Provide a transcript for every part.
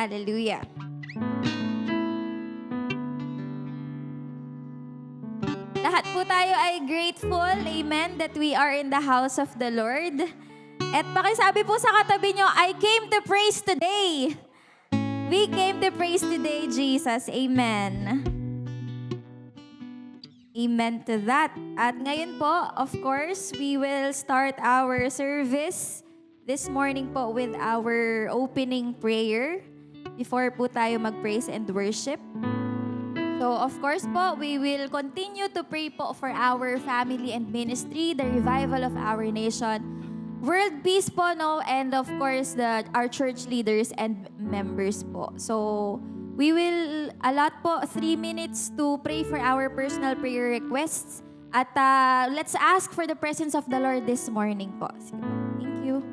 Hallelujah. Lahat po tayo ay grateful, amen, that we are in the house of the Lord. At pakisabi po sa katabi nyo, I came to praise today. We came to praise today, Jesus. Amen. Amen to that. At ngayon po, of course, we will start our service this morning po with our opening prayer before po tayo mag-praise and worship. So, of course po, we will continue to pray po for our family and ministry, the revival of our nation, world peace po, no? And of course, our church leaders and members po. So, we will allot po 3 minutes to pray for our personal prayer requests. At let's ask for the presence of the Lord this morning po. Sige po. Thank you.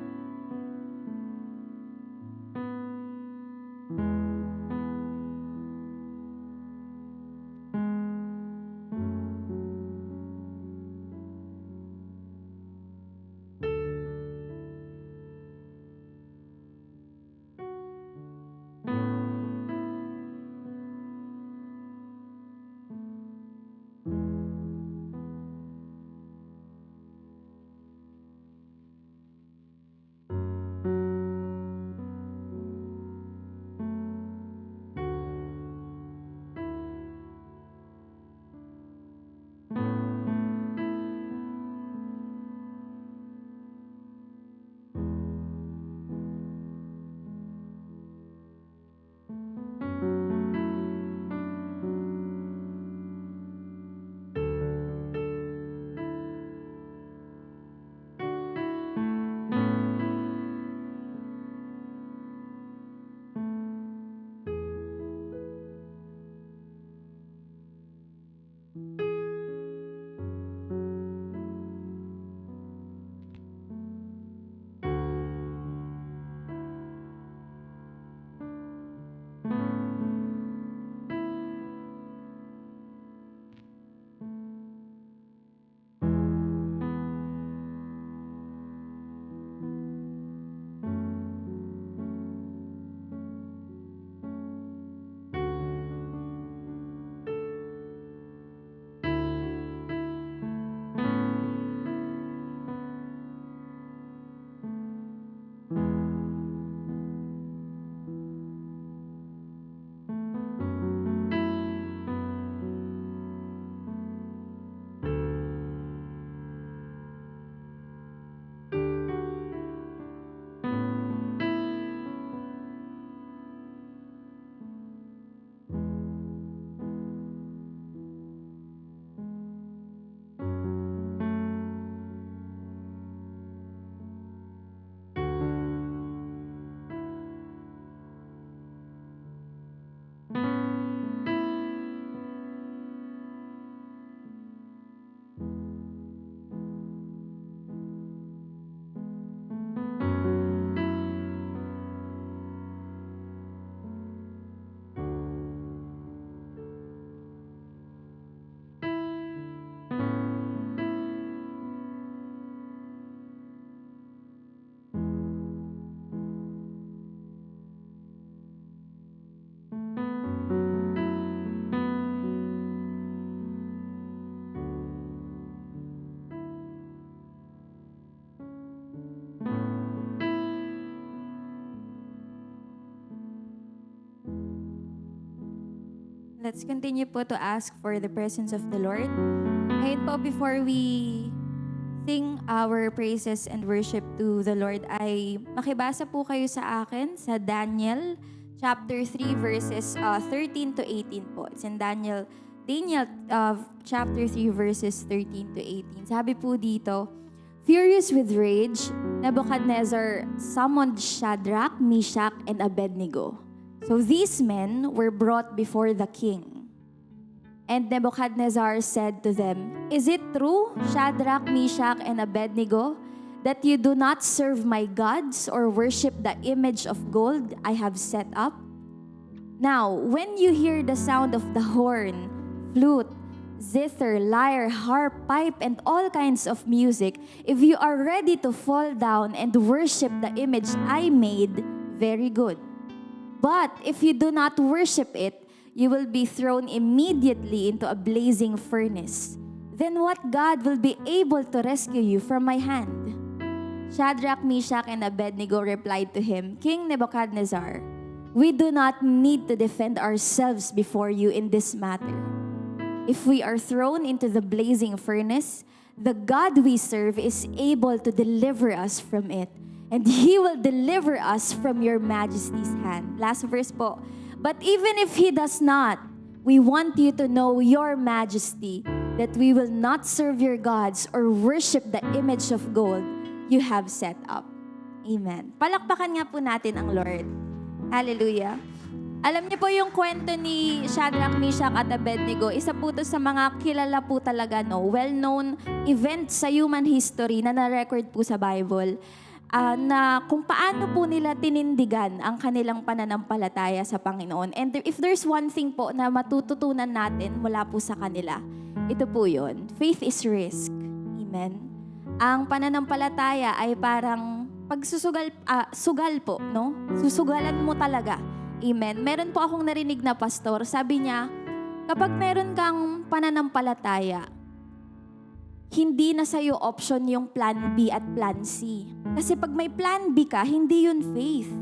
Let's continue po to ask for the presence of the Lord. Ngayon po, before we sing our praises and worship to the Lord, ay makibasa po kayo sa akin sa Daniel chapter 3 verses 13 to 18 po. It's in Daniel chapter 3 verses 13 to 18. Sabi po dito, furious with rage, Nebuchadnezzar summoned Shadrach, Meshach, and Abednego. So these men were brought before the king. And Nebuchadnezzar said to them, "Is it true, Shadrach, Meshach, and Abednego, that you do not serve my gods or worship the image of gold I have set up? Now, when you hear the sound of the horn, flute, zither, lyre, harp, pipe, and all kinds of music, if you are ready to fall down and worship the image I made, very good. But if you do not worship it, you will be thrown immediately into a blazing furnace. Then what God will be able to rescue you from my hand?" Shadrach, Meshach, and Abednego replied to him, "King Nebuchadnezzar, we do not need to defend ourselves before you in this matter. If we are thrown into the blazing furnace, the God we serve is able to deliver us from it, and He will deliver us from your majesty's hand." Last verse po. "But even if He does not, we want you to know, your majesty, that we will not serve your gods or worship the image of gold you have set up." Amen. Palakpakan nga po natin ang Lord. Hallelujah. Alam niyo po yung kwento ni Shadrach, Meshach at Abednego, isa po to sa mga kilala po talaga, no? Well-known event sa human history na na-record po sa Bible. Na kung paano po nila tinindigan ang kanilang pananampalataya sa Panginoon. And if there's one thing po na matututunan natin mula po sa kanila, ito po yun. Faith is risk. Amen. Ang pananampalataya ay parang sugal po, no? Susugalan mo talaga. Amen. Meron po akong narinig na pastor, sabi niya, kapag meron kang pananampalataya, hindi na sa'yo option yung plan B at plan C. Kasi pag may plan B ka, hindi yun faith.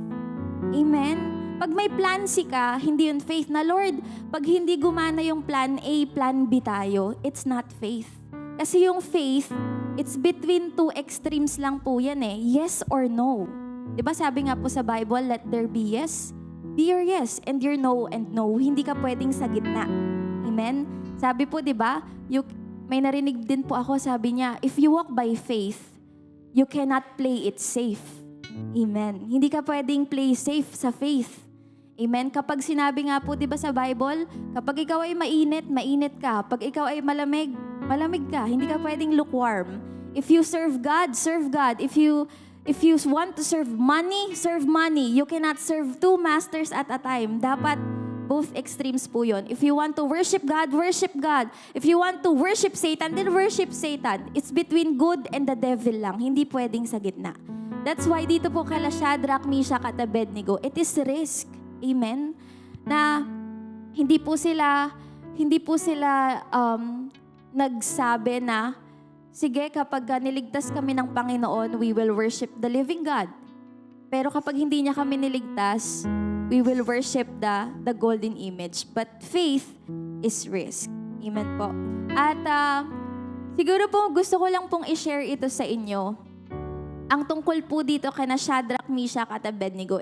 Amen? Pag may plan C ka, hindi yun faith. Na Lord, pag hindi gumana yung plan A, plan B tayo, it's not faith. Kasi yung faith, it's between two extremes lang po yan eh. Yes or no. Diba sabi nga po sa Bible, let there be yes, be your yes, and your no and no. Hindi ka pwedeng sa gitna. Amen? Sabi po, diba, may narinig din po ako, sabi niya, if you walk by faith, you cannot play it safe. Amen. Hindi ka pwedeng play safe sa faith. Amen. Kapag sinabi nga po, di ba sa Bible, kapag ikaw ay mainit, mainit ka. Pag ikaw ay malamig, malamig ka. Hindi ka pwedeng lukewarm. If you serve God, serve God. If you want to serve money, serve money. You cannot serve two masters at a time. Dapat both extremes po yun. If you want to worship God, worship God. If you want to worship Satan, then worship Satan. It's between good and the devil lang. Hindi pwedeng sa gitna. That's why dito po kala Shadrach, Meshach at Abednego, it is risk. Amen? Na hindi po sila nagsabi na, sige, kapag niligtas kami ng Panginoon, we will worship the living God. Pero kapag hindi niya kami niligtas, we will worship the golden image. But faith is risk. Amen po. At siguro po gusto ko lang pong i-share ito sa inyo. Ang tungkol po dito kay na Shadrach, Meshach at Abednego.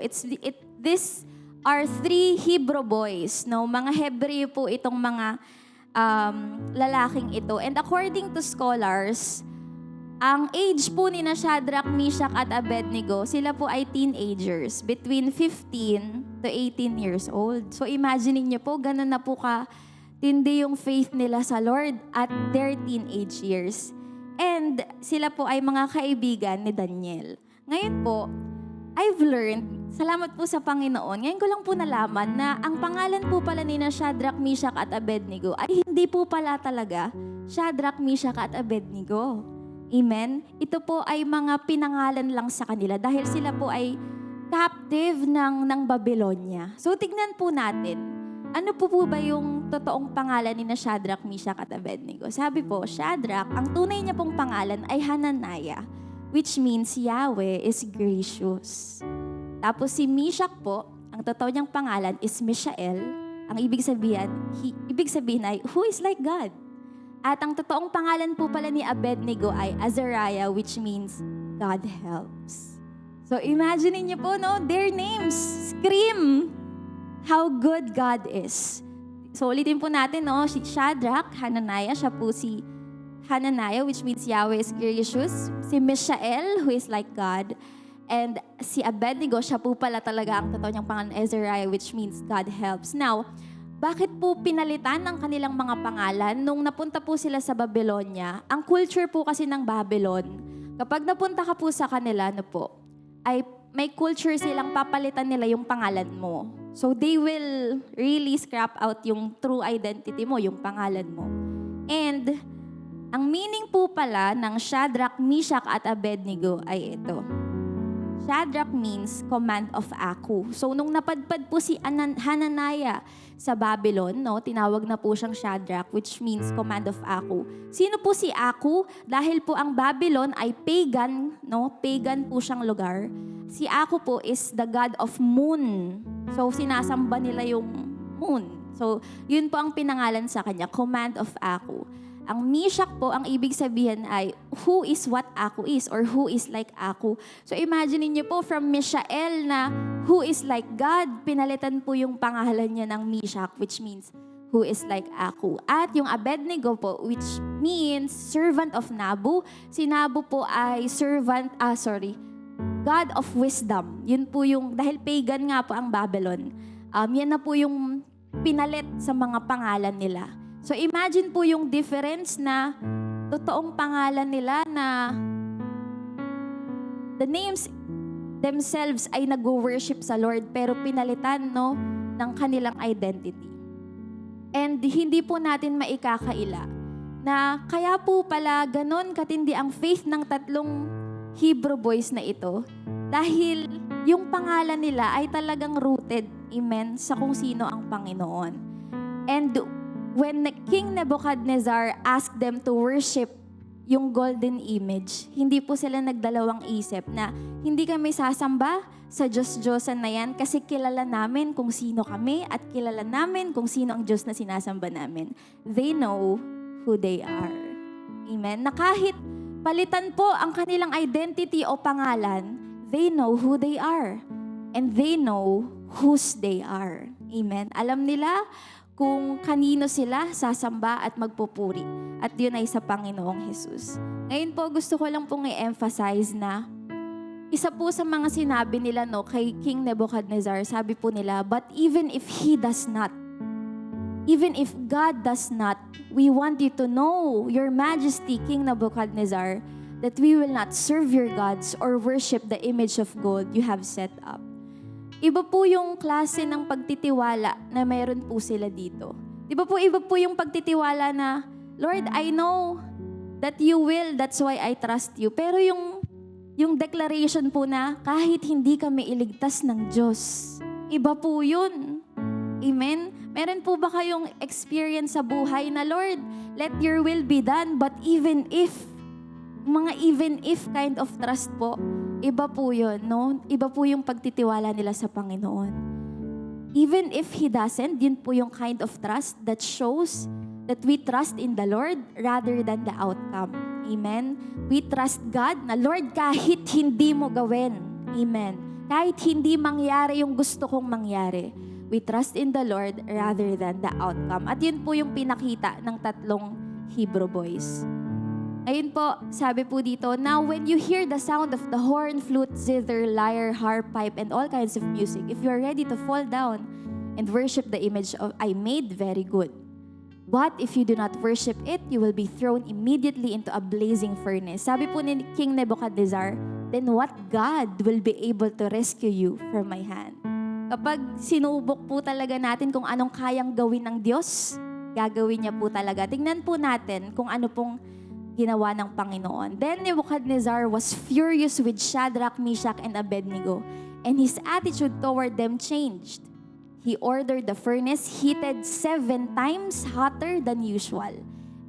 These are three Hebrew boys. No? Mga Hebreo po itong mga lalaking ito. And according to scholars, ang age po ni na Shadrach, Meshach at Abednego, sila po ay teenagers, between 15 to 18 years old. So imagine niyo po, ganun na po tindi yung faith nila sa Lord at their teenage years. And sila po ay mga kaibigan ni Daniel. Ngayon po, I've learned, salamat po sa Panginoon, ngayon ko lang po nalaman na ang pangalan po pala ni na Shadrach, Meshach at Abednego ay hindi po pala talaga Shadrach, Meshach at Abednego. Amen? Ito po ay mga pinangalan lang sa kanila dahil sila po ay captive ng Babylonia. So tignan po natin, ano po ba yung totoong pangalan ni na Shadrach, Meshach at Abednego? Sabi po, Shadrach, ang tunay niya pong pangalan ay Hananiah, which means Yahweh is gracious. Tapos si Meshach po, ang totoo niyang pangalan is Mishael. Ang ibig sabihin ay, who is like God? At ang totoong pangalan po pala ni Abednego ay Azariah, which means God helps. So imagine niyo po, no? Their names scream how good God is. So ulitin po natin, no? Si Shadrach, Hananiah, siya po si Hananiah, which means Yahweh is gracious. Si Mishael, who is like God. And si Abednego, siya po pala talaga ang totoo niyang pangalan, Azariah, which means God helps. Now, bakit po pinalitan ng kanilang mga pangalan nung napunta po sila sa Babylonia? Ang culture po kasi ng Babylon, kapag napunta ka po sa kanila, ay may culture silang papalitan nila yung pangalan mo. So they will really scrap out yung true identity mo, yung pangalan mo. And ang meaning po pala ng Shadrach, Meshach at Abednego ay ito. Shadrach means command of Aku. So nung napadpad po si Hananiah sa Babylon, no, tinawag na po siyang Shadrach, which means command of Aku. Sino po si Aku? Dahil po ang Babylon ay pagan, no? Pagan po siyang lugar. Si Aku po is the god of moon. So sinasamba nila yung moon. So yun po ang pinangalan sa kanya, command of Aku. Ang Meshach po, ang ibig sabihin ay who is what Aku is or who is like Aku. So imagine niyo po from Mishael na who is like God, pinalitan po yung pangalan niya ng Meshach, which means who is like Aku. At yung Abednego po, which means servant of Nabu. Si Nabu po ay God of wisdom. Yun po yung, dahil pagan nga po ang Babylon, yan na po yung pinalit sa mga pangalan nila. So imagine po yung difference na totoong pangalan nila na the names themselves ay nag-worship sa Lord pero pinalitan, no, ng kanilang identity. And hindi po natin maikakaila na kaya po pala ganon katindi ang faith ng tatlong Hebrew boys na ito dahil yung pangalan nila ay talagang rooted, amen, sa kung sino ang Panginoon. And when King Nebuchadnezzar asked them to worship yung golden image, hindi po sila nagdalawang isip na hindi kami sasamba sa Diyos-Diyosan na yan kasi kilala namin kung sino kami at kilala namin kung sino ang Diyos na sinasamba namin. They know who they are. Amen? Na kahit palitan po ang kanilang identity o pangalan, they know who they are. And they know whose they are. Amen? Alam nila kung kanino sila sasamba at magpupuri. At yun ay sa Panginoong Jesus. Ngayon po, gusto ko lang pong i-emphasize na isa po sa mga sinabi nila, no, kay King Nebuchadnezzar, sabi po nila, but even if he does not, even if God does not, we want you to know, Your Majesty, King Nebuchadnezzar, that we will not serve your gods or worship the image of gold you have set up. Iba po yung klase ng pagtitiwala na mayroon po sila dito. Iba po yung pagtitiwala na, Lord, I know that you will, that's why I trust you. Pero yung declaration po na kahit hindi kami iligtas ng Diyos, iba po yun. Amen? Meron po ba kayong experience sa buhay na, Lord, let your will be done, but even if kind of trust po, iba po yun, no? Iba po yung pagtitiwala nila sa Panginoon. Even if He doesn't, yun po yung kind of trust that shows that we trust in the Lord rather than the outcome. Amen? We trust God na, Lord, kahit hindi mo gawin. Amen? Kahit hindi mangyari yung gusto kong mangyari. We trust in the Lord rather than the outcome. At yun po yung pinakita ng tatlong Hebrew boys. Ayun po, sabi po dito, now when you hear the sound of the horn, flute, zither, lyre, harp, pipe, and all kinds of music, if you are ready to fall down and worship the image I made, very good. But if you do not worship it, you will be thrown immediately into a blazing furnace. Sabi po ni King Nebuchadnezzar, then what God will be able to rescue you from my hand? Kapag sinubok po talaga natin kung anong kayang gawin ng Diyos, gagawin niya po talaga. Tingnan po natin kung ano pong ginawa ng Panginoon. Then Nebuchadnezzar was furious with Shadrach, Meshach, and Abednego, and his attitude toward them changed. He ordered the furnace heated 7 times hotter than usual,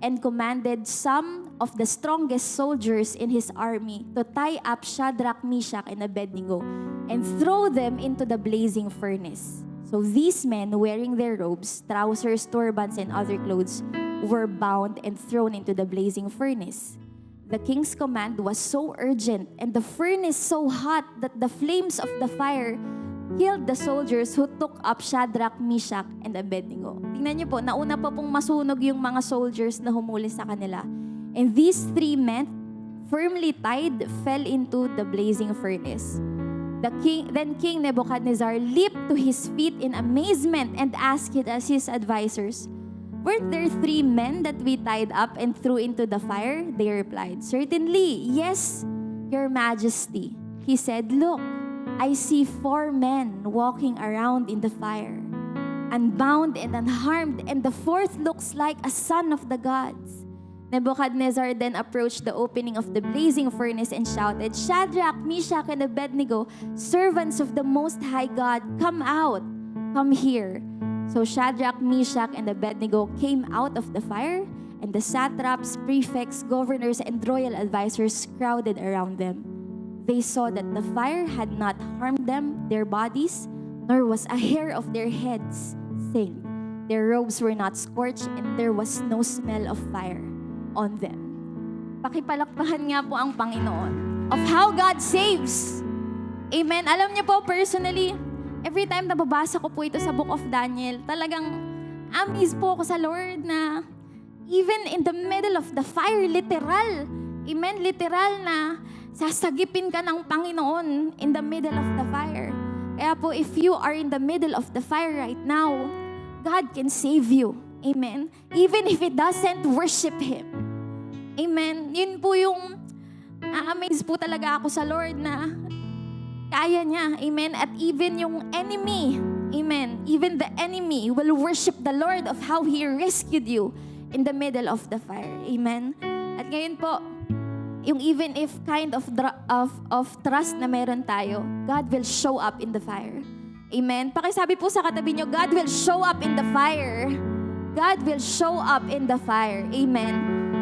and commanded some of the strongest soldiers in his army to tie up Shadrach, Meshach, and Abednego, and throw them into the blazing furnace. So these men, wearing their robes, trousers, turbans, and other clothes, were bound and thrown into the blazing furnace. The king's command was so urgent and the furnace so hot that the flames of the fire killed the soldiers who took up Shadrach, Meshach, and Abednego. Tingnan niyo po, nauna pa pong masunog yung mga soldiers na humuli sa kanila. And these 3 men, firmly tied, fell into the blazing furnace. Then King Nebuchadnezzar leaped to his feet in amazement and asked his advisors, weren't there 3 men that we tied up and threw into the fire? They replied, certainly, yes, Your Majesty. He said, look, I see 4 men walking around in the fire, unbound and unharmed, and the 4th looks like a son of the gods. Nebuchadnezzar then approached the opening of the blazing furnace and shouted, "Shadrach, Meshach, and Abednego, servants of the Most High God, come out, come here." So Shadrach, Meshach, and Abednego came out of the fire, and the satraps, prefects, governors, and royal advisors crowded around them. They saw that the fire had not harmed them, their bodies, nor was a hair of their heads stained. Their robes were not scorched, and there was no smell of fire on them. Pakipalakpakan nga po ang Panginoon of how God saves. Amen. Alam niyo po, personally, every time nababasa ko po ito sa Book of Daniel, talagang amazed po ako sa Lord na even in the middle of the fire, literal, amen, literal na sasagipin ka ng Panginoon in the middle of the fire. Kaya po, if you are in the middle of the fire right now, God can save you. Amen. Even if it doesn't worship Him. Amen. Yun po yung na-amaze po talaga ako sa Lord na kaya niya. Amen. At even yung enemy, amen, even the enemy will worship the Lord of how He rescued you in the middle of the fire. Amen. At ngayon po, yung even if kind of trust na meron tayo, God will show up in the fire. Amen. Pakisabi po sa katabi nyo, God will show up in the fire. God will show up in the fire. Amen.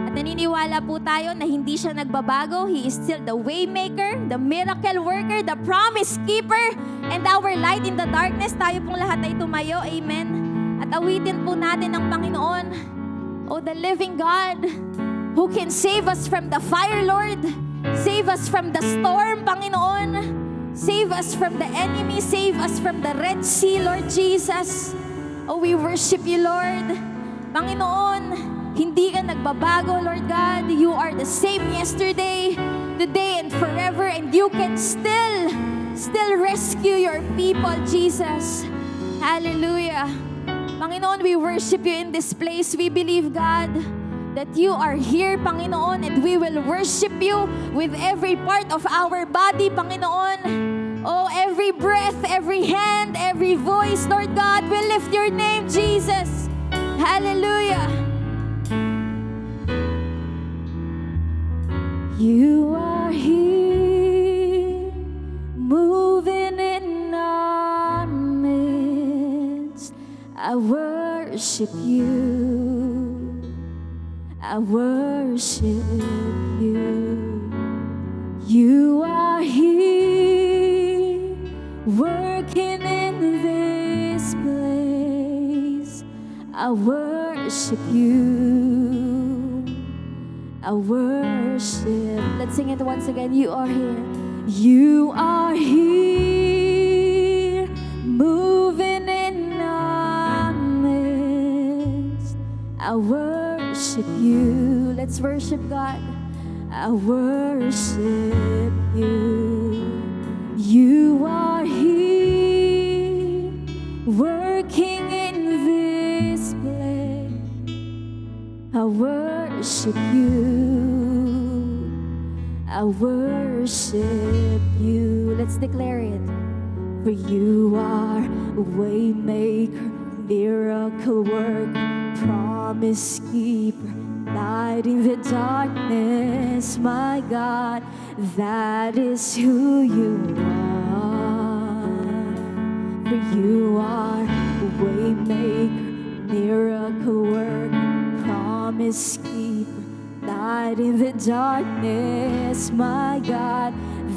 At naniniwala po tayo na hindi siya nagbabago. He is still the way maker, the miracle worker, the promise keeper, and our light in the darkness. Tayo pong lahat ay tumayo. Amen. At awitin po natin ang Panginoon. Oh, the living God who can save us from the fire, Lord. Save us from the storm, Panginoon. Save us from the enemy. Save us from the Red Sea, Lord Jesus. Oh, we worship you, Lord. Panginoon, hindi ka nagbabago, Lord God. You are the same yesterday, today, and forever. And you can still rescue your people, Jesus. Hallelujah. Panginoon, we worship you in this place. We believe, God, that you are here, Panginoon, and we will worship you with every part of our body, Panginoon. Oh, every breath, every hand, every voice, Lord God, we lift your name, Jesus. Hallelujah. You are here, moving in our midst. I worship you. I worship you. You are here, working in this place. I worship you. I worship. Let's sing it once again. You are here. You are here, moving in our midst. I worship you. Let's worship God. I worship you. You are here, working in this place. I worship you. I worship you. Let's declare it. For you are a way maker, miracle worker, promise keeper, light in the darkness, my God, that is who you are. For you are a way maker, miracle worker, promise keeper, light in the darkness, my God,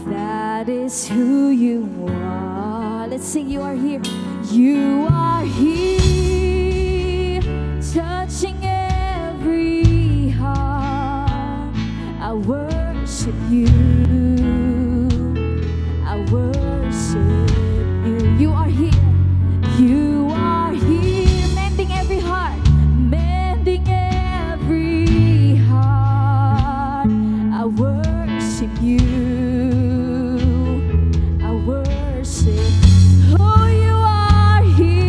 that is who you are. Let's sing, you are here. You are here, touching every heart. I worship you. I worship you. You are here. You are here, mending every heart, mending every heart. I worship you. I worship. Oh, you are here.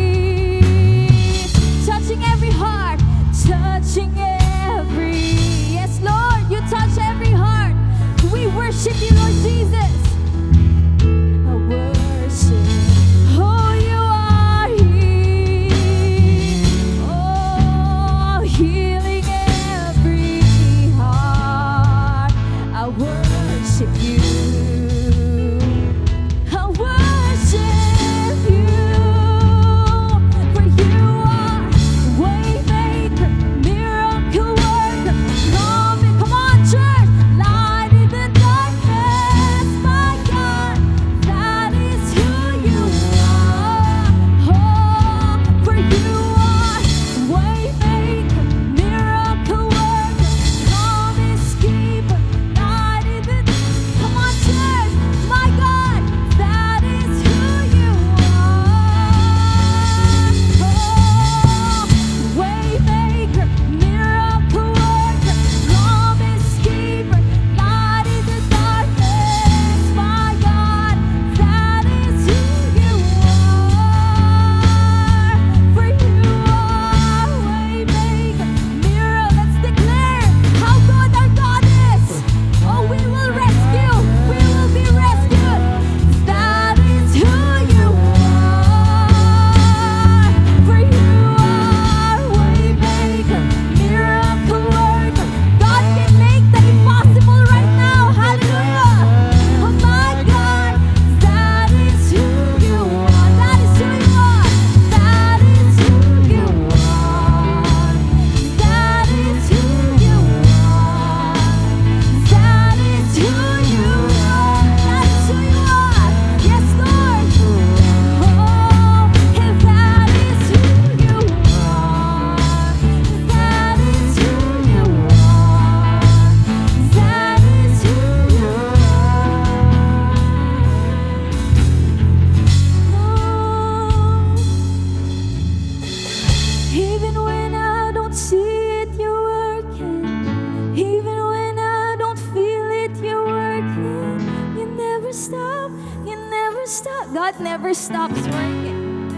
never stops working.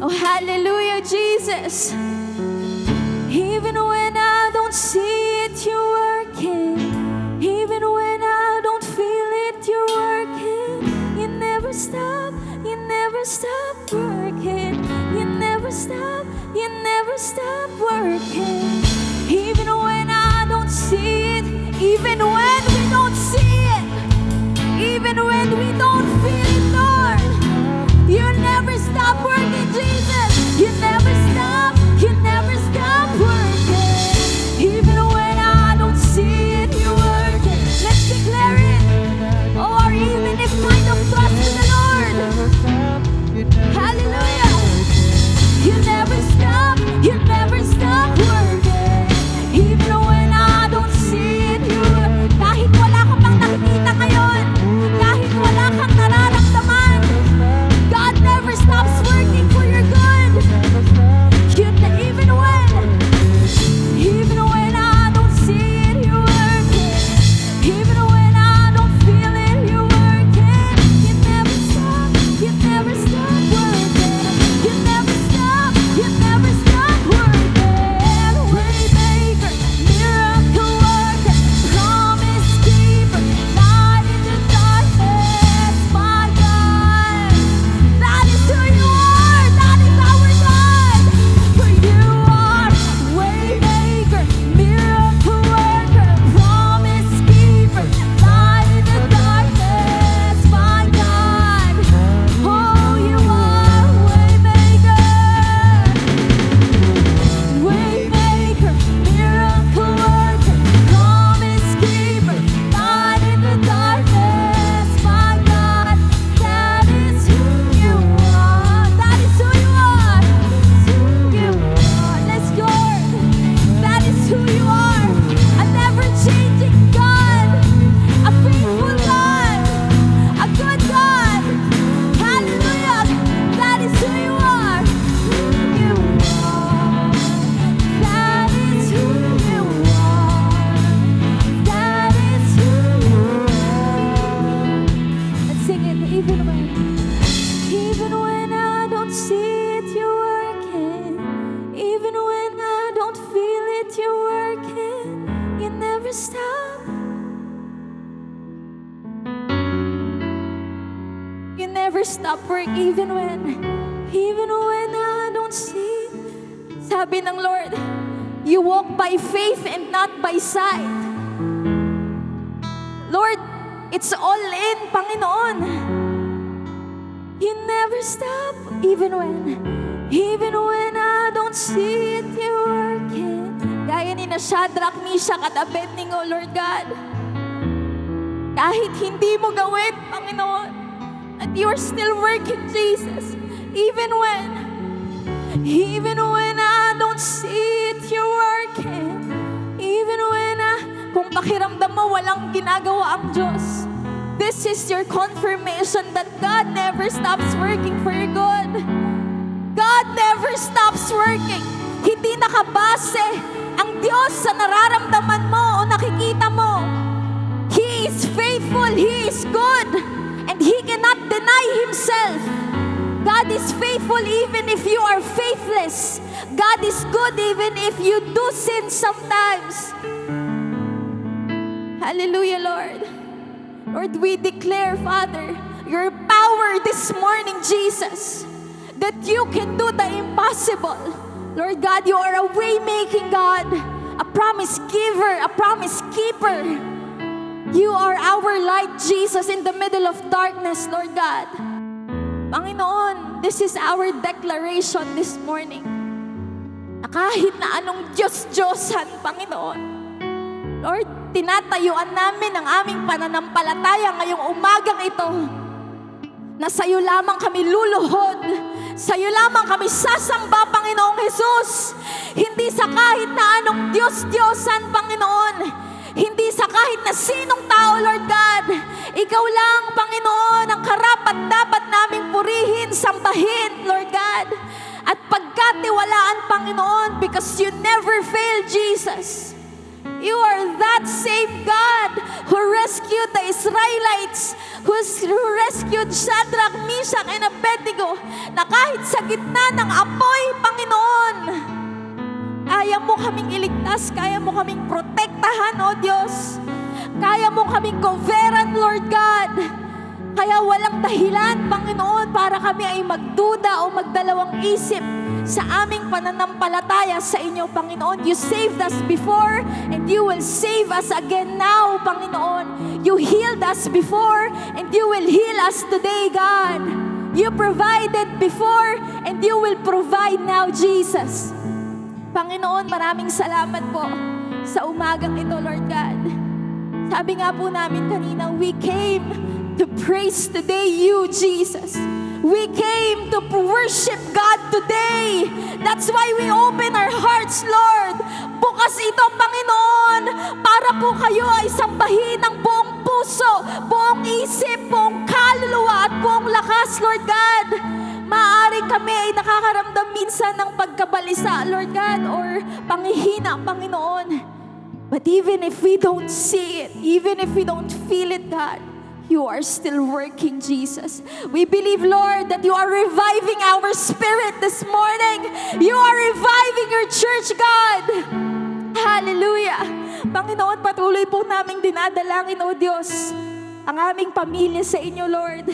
Oh, hallelujah, Jesus. Even when I don't see it, you're working. Even when I don't feel it, you're working. You never stop working. You never stop working. Even when I don't see it, even when we don't see it, even when we don't feel it, Lord, you never stop working, Jesus. You never stop working. Even when I don't see it, you're working. Let's declare it. Oh, or even if kind of trust in the Lord. Hallelujah. You never stop working. Even when I don't see it, you're kahit wala ka pang nakikita ngayon, kahit wala kang nararamdaman, God never stops working for your good. Even when I don't see it, you're working. Even when I don't feel it, you're working. You never stop working. You never stop working. Waymaker, miracle worker, promise keeper, light in the darkness, my God. That is who you are. That is our God. For you are waymaker, miracle worker, promise keeper, light in the darkness, my God. Oh, you are waymaker, miracle worker, promise keeper, light in the darkness, my God. That is who you are. That is who you are. Let's go. That is who you are. A never-changing God, a faithful God, a good God. Hallelujah. That is who you are. That is who you are. That is who you are. Let's sing it. Even when I don't see it, you're working. Even when I don't feel it, you're working. You never stop. You never stop work even when I don't see. Sabi ng Lord, you walk by faith and not by sight. Lord, it's all in, Panginoon. You never stop, even when I don't see it, you're working. Gaya ni na Shadrach, Meshach at Abednego, Lord God. Kahit hindi mo gawin, Panginoon, and you're still working, Jesus. Even when I don't see it, you're working. Even when kung pakiramdam mo walang ginagawa ang Diyos, this is your confirmation that God never stops working for your good. God never stops working. Hindi nakabase ang Diyos sa nararamdaman mo o nakikita mo. He is faithful, He is good, and He cannot deny Himself. God is faithful even if you are faithless. God is good even if you do sin sometimes. Hallelujah, Lord. Lord, we declare, Father, your power this morning, Jesus, that you can do the impossible. Lord God, you are a way-making God, a promise giver, a promise keeper. You are our light, Jesus, in the middle of darkness, Lord God. Panginoon, this is our declaration this morning. Na kahit na anong Diyos-Diyosan, Panginoon, Lord, tinatayuan namin ang aming pananampalataya ngayong umagang ito na sa'yo lamang kami luluhod, sa'yo lamang kami sasamba, Panginoong Jesus. Hindi sa kahit na anong Diyos-Diyosan, Panginoon. Hindi sa kahit na sinong tao, Lord God. Ikaw lang, Panginoon, ang karapat dapat naming purihin, sambahin, Lord God. At pagkatiwalaan, Panginoon, because you never fail, Jesus. You are that same God who rescued the Israelites, who rescued Shadrach, Meshach, and Abednego, na kahit sa gitna ng apoy, Panginoon, kaya mo kaming iligtas, kaya mo kaming protektahan, O Diyos. Kaya mo kaming coveran, Lord God. Kaya walang dahilan, Panginoon, para kami ay magduda o magdalawang isip sa aming pananampalataya sa inyo, Panginoon. You saved us before and you will save us again now, Panginoon. You healed us before and you will heal us today, God. You provided before and you will provide now, Jesus. Panginoon, maraming salamat po sa umagang ito, Lord God. Sabi nga po namin kanina, we came to praise today you, Jesus. We came to worship God today. That's why we open our hearts, Lord. Bukas ito, Panginoon, para po kayo ay sambahin ng buong puso, buong isip, buong kaluluwa at buong lakas, Lord God. Maaari kami ay nakakaramdam minsan ng pagkabalisa, Lord God, or panghihina, Panginoon. But even if we don't see it, even if we don't feel it, God, you are still working, Jesus. We believe, Lord, that you are reviving our spirit this morning. You are reviving your church, God. Hallelujah. Panginoon, patuloy po naming dinadalangin, O Diyos, ang aming pamilya sa inyo, Lord.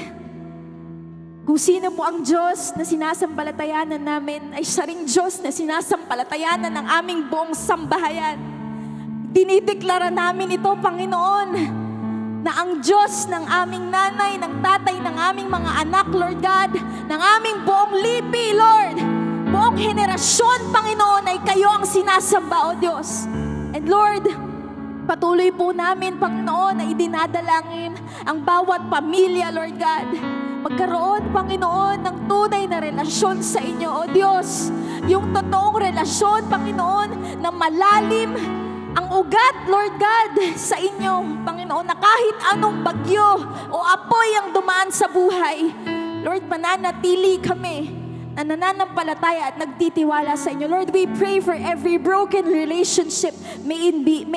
Kung sino po ang Diyos na sinasampalatayanan namin, ay siya ring Diyos na sinasampalatayanan ng aming buong sambahayan. Dinideklara namin ito, Panginoon, na ang Diyos ng aming nanay, ng tatay, ng aming mga anak, Lord God, ng aming buong lipi, Lord, buong henerasyon, Panginoon, ay kayo ang sinasamba, O Diyos. And Lord, patuloy po namin, Panginoon, na idinadalangin ang bawat pamilya, Lord God. Magkaroon, Panginoon, ng tunay na relasyon sa inyo, O Diyos. Yung totoong relasyon, Panginoon, na malalim ang ugat, Lord God, sa inyo, Panginoon, na kahit anong bagyo o apoy ang dumaan sa buhay, Lord, mananatili kami na nananampalataya at nagtitiwala sa inyo. Lord, we pray for every broken relationship, may it be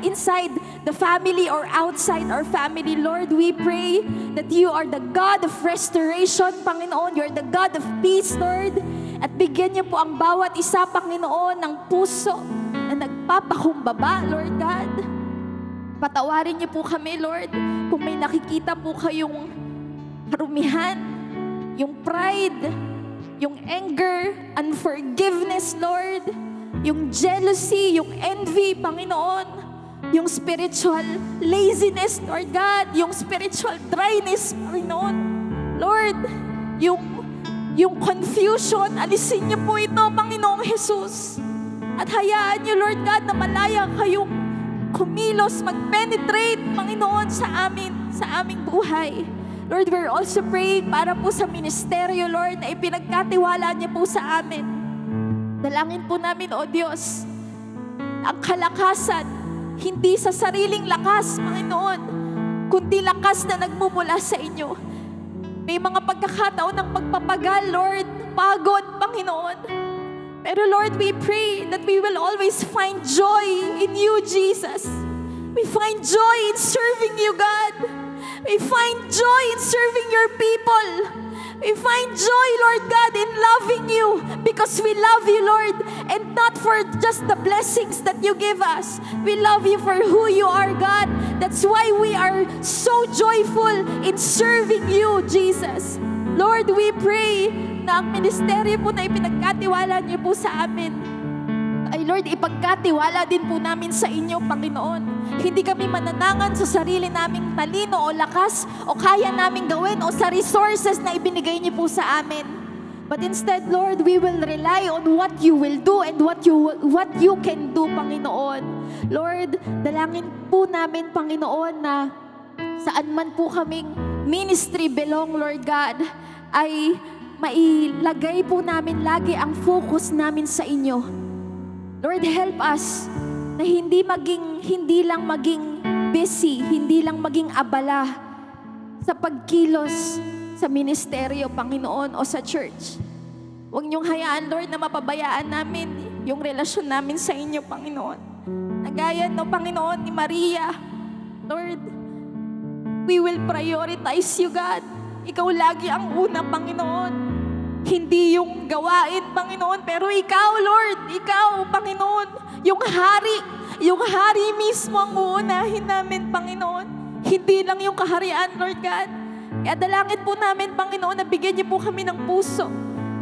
inside the family or outside our family. Lord, we pray that you are the God of restoration, Panginoon. You're the God of peace, Lord. At bigyan niyo po ang bawat isa, Panginoon, ng puso na nagpapakumbaba, Lord God. Patawarin niyo po kami, Lord, kung may nakikita po kayong karumihan, yung pride, yung anger, unforgiveness, Lord, yung jealousy, yung envy, Panginoon, yung spiritual laziness, Lord God, yung spiritual dryness, Panginoon, Lord, yung confusion, alisin niyo po ito, Panginoong Jesus. At hayaan niyo, Lord God, na malaya kayong kumilos, mag-penetrate, Panginoon, sa aming buhay. Lord, we're also praying para po sa ministeryo, Lord, na ipinagkatiwala niyo po sa amin. Dalangin po namin, O Diyos, ang kalakasan, hindi sa sariling lakas, Panginoon, kundi lakas na nagmumula sa inyo. May mga pagkakataon ng pagpapagal, Lord, pagod, Panginoon. Pero Lord, we pray that we will always find joy in you, Jesus. We find joy in serving you, God. We find joy in serving your people. We find joy, Lord God, in loving you because we love you, Lord, and not for just the blessings that you give us. We love you for who you are, God. That's why we are so joyful in serving you, Jesus. Lord, we pray na ang ministeryo po na ipinagkatiwala niyo po sa amin, ay Lord, ipagkatiwala din po namin sa inyo, Panginoon. Hindi kami mananangan sa sarili naming talino o lakas o kaya naming gawin o sa resources na ibinigay niyo po sa amin. But instead, Lord, we will rely on what you will do and what you can do, Panginoon. Lord, dalangin po namin, Panginoon, na saan man po kaming ministry belong, Lord God, ay mailagay po namin lagi ang focus namin sa inyo. Lord, help us na hindi lang maging busy, hindi lang maging abala sa pagkilos sa ministeryo, Panginoon, o sa church. Huwag niyong hayaan, Lord, na mapabayaan namin yung relasyon namin sa inyo, Panginoon. Kagaya no, Panginoon, ni Maria. Lord, we will prioritize you, God. Ikaw lagi ang una, Panginoon. Hindi yung gawain, Panginoon, pero ikaw, Lord, ikaw, Panginoon, yung hari mismo ang uunahin namin, Panginoon. Hindi lang yung kaharian, Lord God. Kaya dalangin po namin, Panginoon, na bigyan niyo po kami ng puso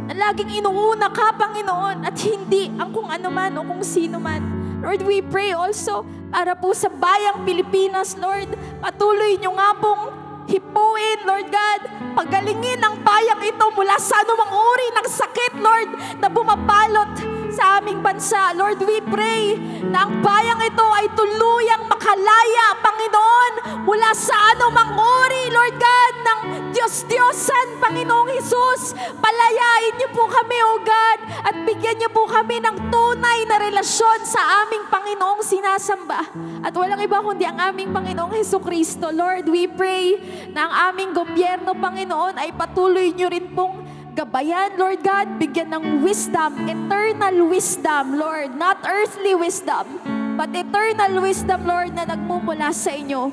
na laging inuuna ka, Panginoon, at hindi ang kung ano man o kung sino man. Lord, we pray also para po sa bayang Pilipinas, Lord. Patuloy niyo nga pong hipuin, Lord God. Pagalingin ang bayang ito mula sa anumang uri ng sakit, Lord, na bumabalot sa aming bansa. Lord, we pray na ang bayang ito ay tuluyang makalaya, Panginoon, mula sa anumang uri, Lord God, ng Diyos-Diyosan, Panginoong Hesus. Palayain niyo po kami, O God, at bigyan niyo po kami ng tunay na relasyon sa aming Panginoong sinasamba. At walang iba kundi ang aming Panginoong Hesukristo. Lord, we pray na ang aming gobyerno, Panginoon, ay patuloy niyo rin pong gabayan, Lord God, bigyan ng wisdom, eternal wisdom, Lord, not earthly wisdom, but eternal wisdom, Lord, na nagmumula sa inyo.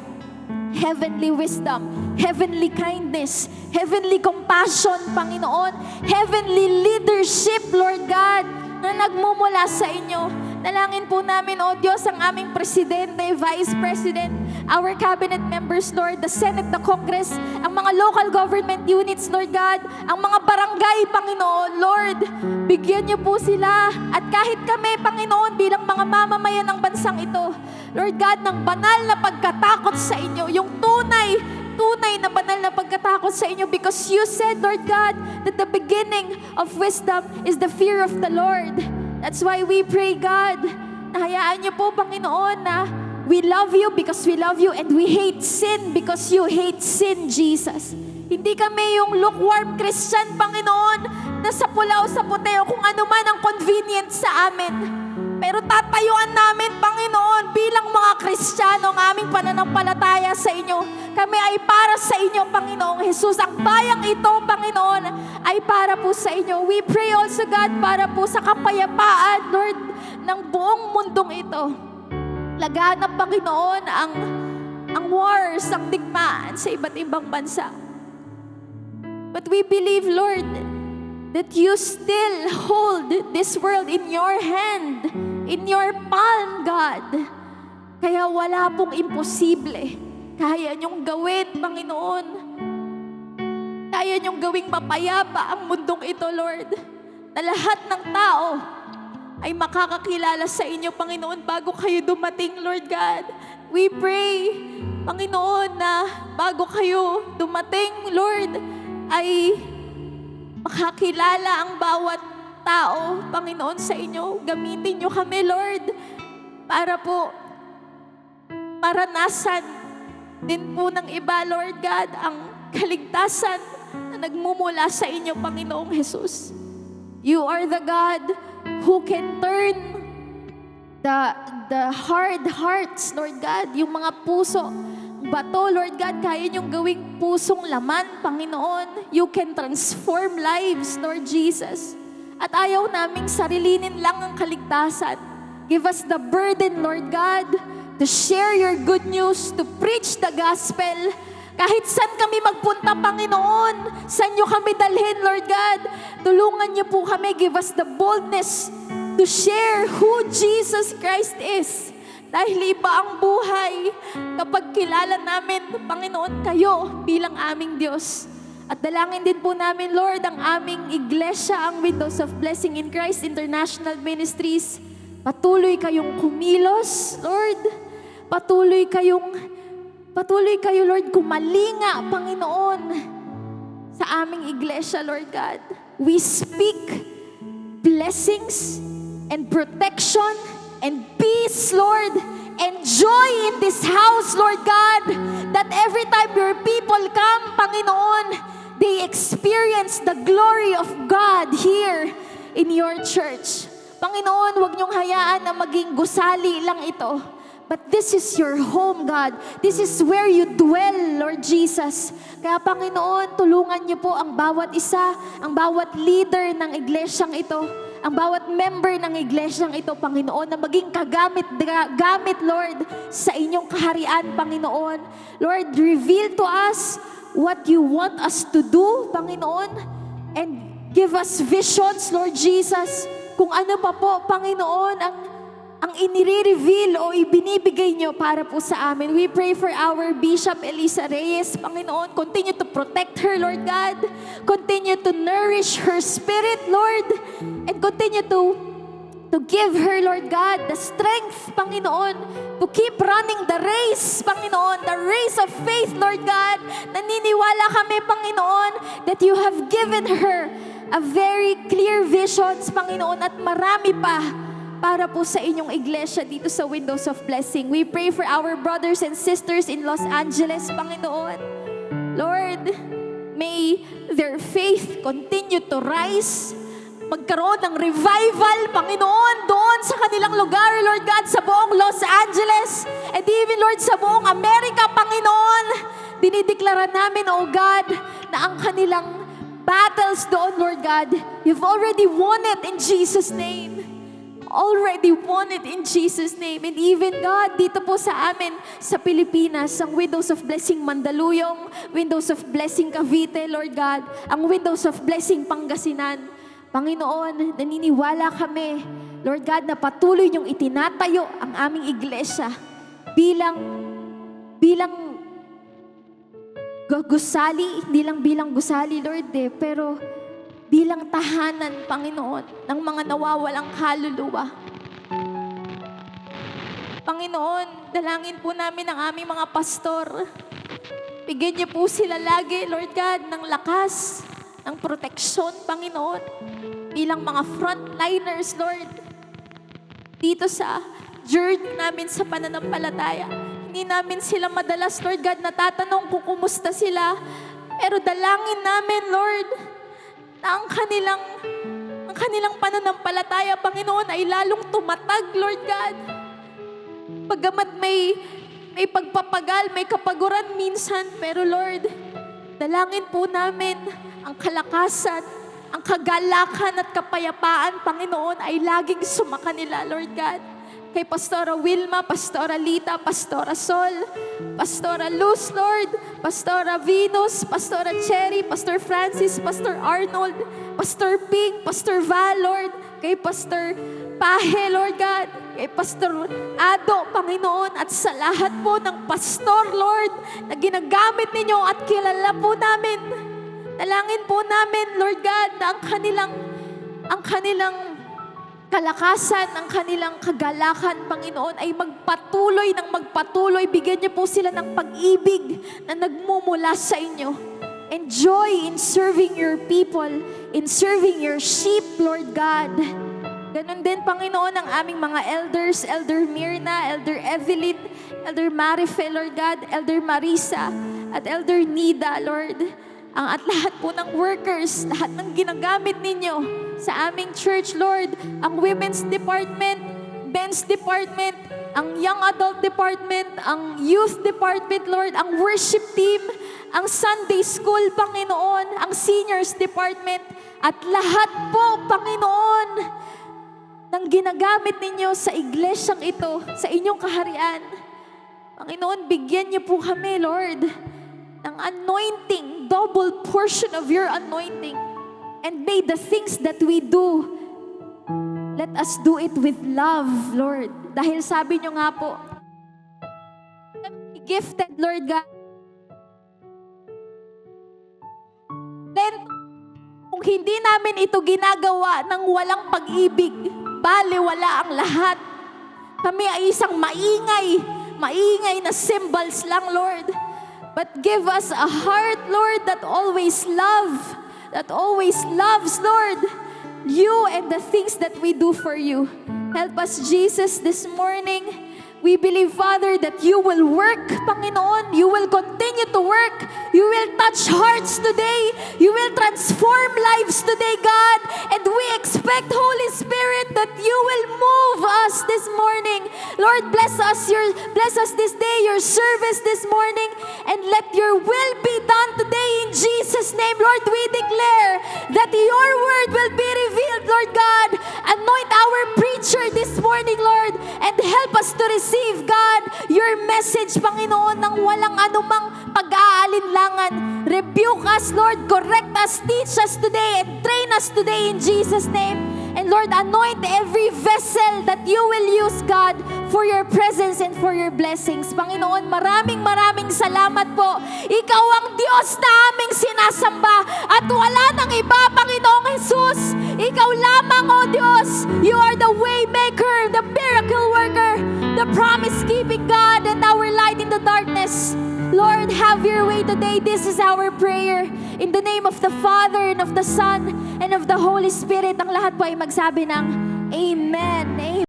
Heavenly wisdom, heavenly kindness, heavenly compassion, Panginoon, heavenly leadership, Lord God, na nagmumula sa inyo. Dalangin po namin, O Diyos, ang aming Presidente, Vice President, our cabinet members, Lord, the Senate, the Congress, ang mga local government units, Lord God, ang mga barangay, Panginoon, Lord, bigyan niyo po sila. At kahit kami, Panginoon, bilang mga mamamayan ng bansang ito, Lord God, ng banal na pagkatakot sa inyo, yung tunay na banal na pagkatakot sa inyo, because you said, Lord God, that the beginning of wisdom is the fear of the Lord. That's why we pray, God, na hayaan niyo po, Panginoon, na we love you because we love you, and we hate sin because you hate sin, Jesus. Hindi kami yung lukewarm Christian, Panginoon, na sa pula o sa puti o kung ano man ang convenient sa amin. Pero tatayuan namin, Panginoon, bilang mga Kristiyano, ang aming pananampalataya sa inyo. Kami ay para sa inyo, Panginoong Hesus. Ang bayang ito, Panginoon, ay para po sa inyo. We pray also, God, para po sa kapayapaan, Lord, ng buong mundong ito. Laganap, Panginoon, ang wars, ang digmaan sa iba't ibang bansa. But we believe, Lord, that you still hold this world in your hand, in your palm, God. Kaya wala pong imposible. Kaya niyong gawin, Panginoon. Kaya niyong gawing mapayapa ang mundong ito, Lord. Na lahat ng tao ay makakakilala sa inyo, Panginoon, bago kayo dumating, Lord God. We pray, Panginoon, na bago kayo dumating, Lord, ay makakilala ang bawat tao, Panginoon, sa inyo. Gamitin niyo kami, Lord, para po maranasan din po ng iba, Lord God, ang kaligtasan na nagmumula sa inyo, Panginoong Hesus. You are the God who can turn the hard hearts, Lord God, yung mga puso, bato, Lord God, kaya niyong gawing pusong laman, Panginoon. You can transform lives, Lord Jesus. At ayaw naming sarilinin lang ang kaligtasan. Give us the burden, Lord God, to share your good news, to preach the gospel. Kahit saan kami magpunta, Panginoon, saan niyo kami dalhin, Lord God, tulungan niyo po kami. Give us the boldness to share who Jesus Christ is. Dahil iba ang buhay kapag kilala namin, Panginoon, kayo bilang aming Diyos. At dalangin din po namin, Lord, ang aming iglesia, ang Windows of Blessing in Christ International Ministries. Patuloy kayong kumilos, Lord. Patuloy kayo, Lord, kumalinga, Panginoon, sa aming iglesia, Lord God. We speak blessings and protection and peace, Lord, and joy in this house, Lord God, that every time your people come, Panginoon, they experience the glory of God here in your church. Panginoon, huwag niyong hayaan na maging gusali lang ito. But this is your home, God. This is where you dwell, Lord Jesus. Kaya Panginoon, tulungan niyo po ang bawat isa, ang bawat leader ng iglesyang ito, ang bawat member ng iglesyang ito, Panginoon, na maging gamit, Lord, sa inyong kaharian, Panginoon. Lord, reveal to us what you want us to do, Panginoon, and give us visions, Lord Jesus, kung ano pa po, Panginoon, ang inire-reveal o ibinibigay nyo para po sa amin. We pray for our Bishop Elisa Reyes, Panginoon. Continue to protect her, Lord God. Continue to nourish her spirit, Lord. And continue to give her, Lord God, the strength, Panginoon, to keep running the race, Panginoon, the race of faith, Lord God. Naniniwala kami, Panginoon, that you have given her a very clear visions, Panginoon, at marami pa para po sa inyong iglesia dito sa Windows of Blessing. We pray for our brothers and sisters in Los Angeles, Panginoon. Lord, may their faith continue to rise. Magkaroon ng revival, Panginoon, doon sa kanilang lugar, Lord God, sa buong Los Angeles, and even, Lord, sa buong Amerika, Panginoon. Dinideklara namin, O God, na ang kanilang battles doon, Lord God, you've already won it in Jesus' name. Already won it in Jesus' name. And even God, dito po sa amin, sa Pilipinas, ang Windows of Blessing Mandaluyong, Windows of Blessing Cavite, Lord God, ang Windows of Blessing Pangasinan. Panginoon, naniniwala kami, Lord God, na patuloy niyong itinatayo ang aming iglesia bilang gusali, hindi lang bilang gusali, Lord, pero bilang tahanan, Panginoon, ng mga nawawalang kaluluwa. Panginoon, dalangin po namin ang aming mga pastor. Bigyan niyo po sila lagi, Lord God, ng lakas, ng proteksyon, Panginoon, bilang mga frontliners, Lord, dito sa journey namin sa pananampalataya. Hindi namin sila madalas, Lord God, natatanong kung kumusta sila, pero dalangin namin, Lord, na ang kanilang pananampalataya, Panginoon, ay lalong tumatag, Lord God. Paggamat may pagpapagal, may kapaguran minsan, pero Lord, dalangin po namin ang kalakasan, ang kagalakan at kapayapaan, Panginoon, ay laging sumakanila, Lord God. Kay Pastora Wilma, Pastora Lita, Pastora Sol, Pastora Luz, Lord, Pastora Venus, Pastora Cherry, Pastor Francis, Pastor Arnold, Pastor Ping, Pastor Val, Lord, kay Pastor Pahe, Lord God, kay Pastor Ado, Panginoon, at sa lahat po ng pastor, Lord, na ginagamit ninyo at kilala po namin. Dalangin po namin, Lord God, na ang kanilang kalakasan, ang kanilang kagalakan, Panginoon, ay magpatuloy. Bigyan niyo po sila ng pag-ibig na nagmumula sa inyo. And joy in serving your people, in serving your sheep, Lord God. Ganon din, Panginoon, ang aming mga elders, Elder Mirna, Elder Evelyn, Elder Marife, Lord God, Elder Marisa, at Elder Nida, Lord. At lahat po ng workers, lahat ng ginagamit ninyo sa aming church, Lord, ang women's department, men's department, ang young adult department, ang youth department, Lord, ang worship team, ang Sunday school, Panginoon, ang seniors department, at lahat po, Panginoon, ng ginagamit ninyo sa iglesyang ito, sa inyong kaharian. Panginoon, bigyan niyo po kami, Lord, ng anointing, double portion of your anointing. And may the things that we do, let us do it with love, Lord. Dahil sabi nyo nga po, gifted, Lord God. Then, kung hindi namin ito ginagawa ng walang pag-ibig, baliwala ang lahat. Kami ay isang maingay na symbols lang, Lord. But give us a heart, Lord, that always loves, Lord, you and the things that we do for you. Help us, Jesus, this morning. We believe, Father, that you will work, Panginoon. You will continue to work. You will touch hearts today. You will transform lives today, God. And we expect, Holy Spirit, Spirit, that you will move us this morning. Lord, bless us this day, your service this morning, and let your will be done today in Jesus' name. Lord, we declare that your word will be revealed, Lord God. Anoint our preacher this morning, Lord, and help us to receive, God, your message, Panginoon, ng walang anumang pag-aalinlangan. Rebuke us, Lord, correct us, teach us today, and train us today in Jesus' name. And Lord, anoint every vessel that you will use, God, for your presence and for your blessings. Panginoon, maraming salamat po. Ikaw ang Diyos na aming sinasamba at wala nang iba, Panginoong Jesus. Ikaw lamang, O Diyos. You are the way maker, the miracle worker, the promise-keeping God, and our light in the darkness. Lord, have your way today. This is our prayer. In the name of the Father, and of the Son, and of the Holy Spirit. Ang lahat po ay magsabi ng Amen. Amen.